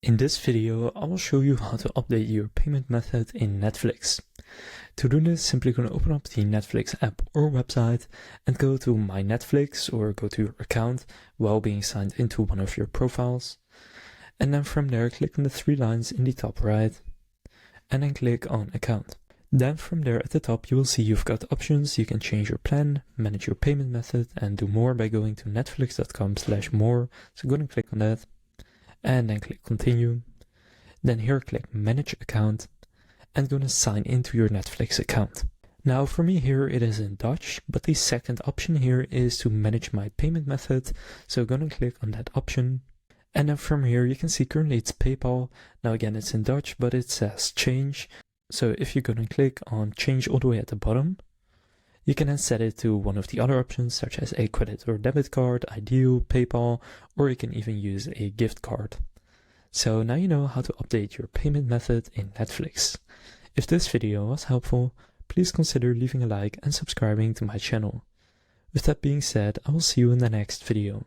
In this video, I will show you how to update your payment method in Netflix. To do this, simply going to open up the Netflix app or website and go to My Netflix or go to your account while being signed into one of your profiles. And then from there, click on the three lines in the top right and then click on Account. Then from there at the top, you will see you've got options. You can change your plan, manage your payment method, and do more by going to netflix.com/more. So go and click on that. And then click continue. Then here click manage account and going to sign into your Netflix account. Now for me here it is in Dutch, but the second option here is to manage my payment method. So going to click on that option. And then from here you can see currently it's PayPal. Now again it's in Dutch, but it says change. So if you're going to click on change all the way at the bottom, you can then set it to one of the other options such as a credit or debit card, Ideal, PayPal, or you can even use a gift card. So now you know how to update your payment method in Netflix. If this video was helpful, please consider leaving a like and subscribing to my channel. With that being said, I will see you in the next video.